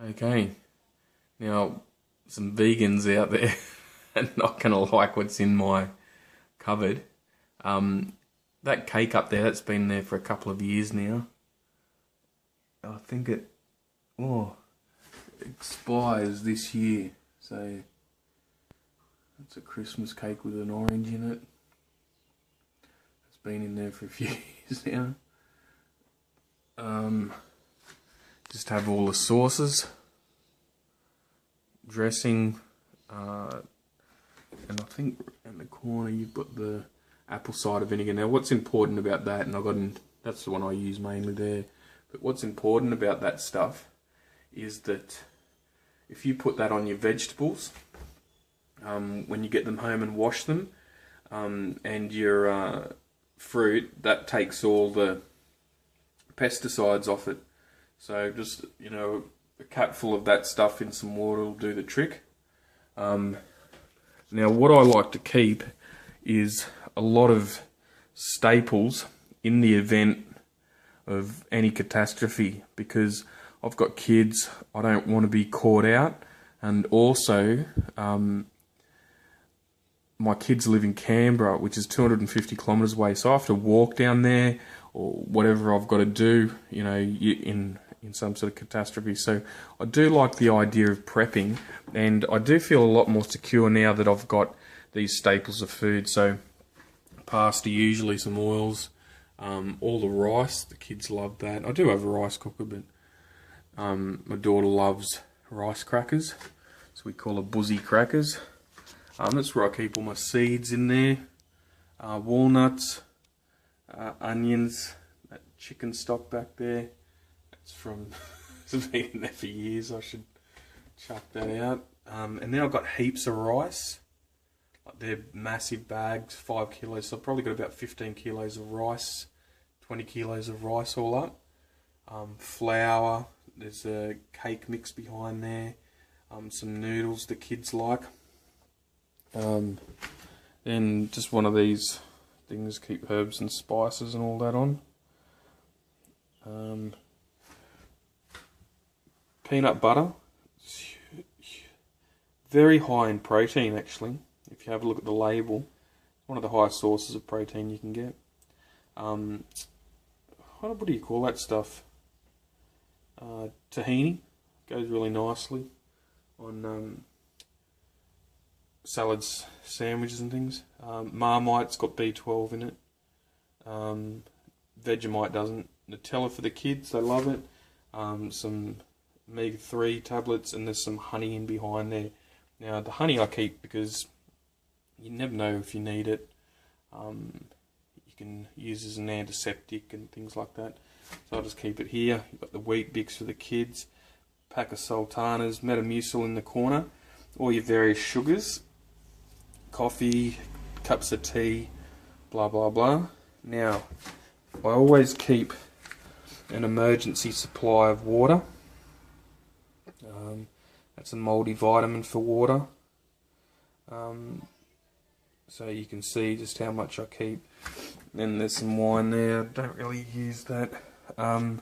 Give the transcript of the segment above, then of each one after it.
Okay, now some vegans out there are not going to like what's in my cupboard. That cake up there, that's been there for a couple of years now. I think it expires this year, so it's a Christmas cake with an orange in it. It's been in there for a few years now. Just have all the sauces, dressing, and I think in the corner you've got the apple cider vinegar. Now what's important about that, and that's the one I use mainly there, but what's important about that stuff is that if you put that on your vegetables, when you get them home and wash them, and your fruit, that takes all the pesticides off it. So just, a cupful of that stuff in some water will do the trick. Now what I like to keep is a lot of staples in the event of any catastrophe, because I've got kids, I don't want to be caught out, and also my kids live in Canberra, which is 250 kilometres away, so I have to walk down there or whatever I've got to do, in some sort of catastrophe. So I do like the idea of prepping, and I do feel a lot more secure now that I've got these staples of food. So pasta, usually some oils, all the rice, the kids love that. I do have a rice cooker, but my daughter loves rice crackers, so we call it buzzy crackers. That's where I keep all my seeds in there, walnuts, onions, that chicken stock back there. It's from, it's been in there for years, I should chuck that out. And then I've got heaps of rice. Like they're massive bags, 5 kilos, so I've probably got about 15 kilos of rice, 20 kilos of rice all up. Flour, there's a cake mix behind there, some noodles the kids like. Then just one of these things, keep herbs and spices and all that on. Peanut butter, very high in protein actually. If you have a look at the label, one of the highest sources of protein you can get. What do you call that stuff? Tahini goes really nicely on salads, sandwiches and things. Marmite's got B12 in it. Vegemite doesn't. Nutella for the kids, they love it. Some omega-3 tablets, and there's some honey in behind there. Now the honey I keep because you never know if you need it. You can use it as an antiseptic and things like that. So I'll just keep it here. You've got the Wheat Bix for the kids, pack of sultanas, Metamucil in the corner, all your various sugars, coffee, cups of tea, blah blah blah. Now I always keep an emergency supply of water. That's a multivitamin for water. So you can see just how much I keep. Then there's some wine there. I don't really use that. All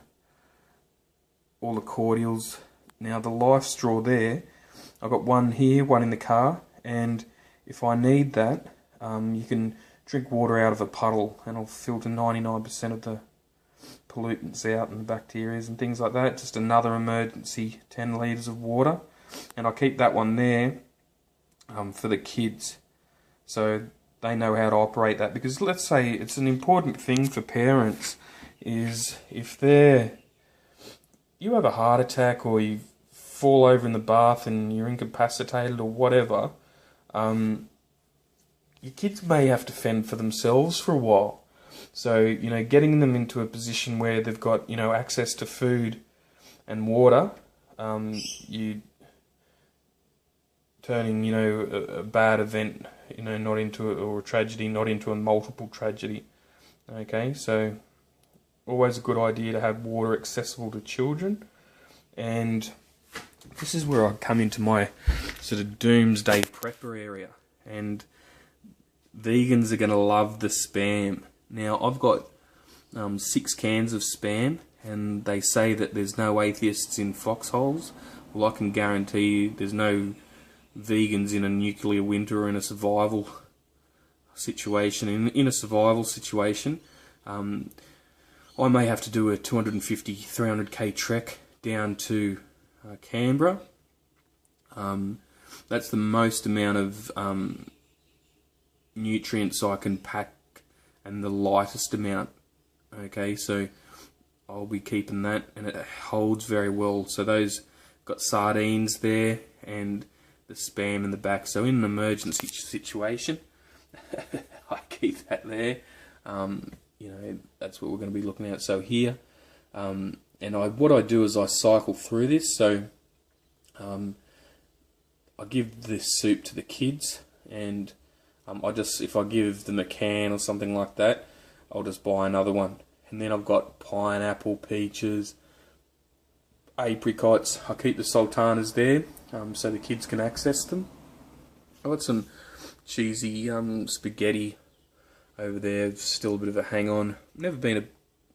the cordials. Now the Life straw there, I've got one here, one in the car, and if I need that, you can drink water out of a puddle and it'll filter 99% of the pollutants out and the bacteria and things like that. Just another emergency 10 litres of water, and I keep that one there for the kids so they know how to operate that, because let's say it's an important thing for parents is if you have a heart attack or you fall over in the bath and you're incapacitated or whatever, your kids may have to fend for themselves for a while. So, getting them into a position where they've got, access to food and water, you turning, a bad event, not into or a tragedy, not into a multiple tragedy. Okay, so always a good idea to have water accessible to children. And this is where I come into my sort of doomsday prepper area. And vegans are going to love the Spam. Now, I've got 6 cans of Spam, and they say that there's no atheists in foxholes. Well, I can guarantee you there's no vegans in a nuclear winter or in a survival situation. In a survival situation, I may have to do a 250, 300k trek down to Canberra. That's the most amount of nutrients I can pack and the lightest amount. Okay, so I'll be keeping that, and it holds very well. So those got sardines there and the Spam in the back. So in an emergency situation, I keep that there. You know, that's what we're going to be looking at. So here, and what I do is I cycle through this. So I give this soup to the kids, and if I give them a can or something like that, I'll just buy another one. And then I've got pineapple, peaches, apricots. I keep the sultanas there, so the kids can access them. I've got some cheesy spaghetti over there, still a bit of a hang-on. Never been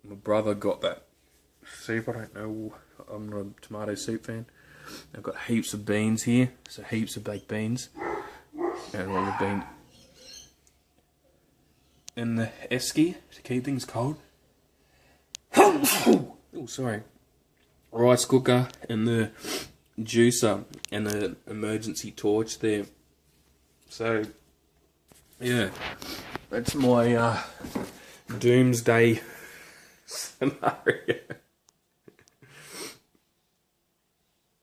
my brother got that soup, I don't know, I'm not a tomato soup fan. I've got heaps of beans here, so heaps of baked beans, and all the beans. And the esky, to keep things cold. Oh, sorry. Rice cooker, and the juicer, and the emergency torch there. So, yeah, that's my doomsday scenario.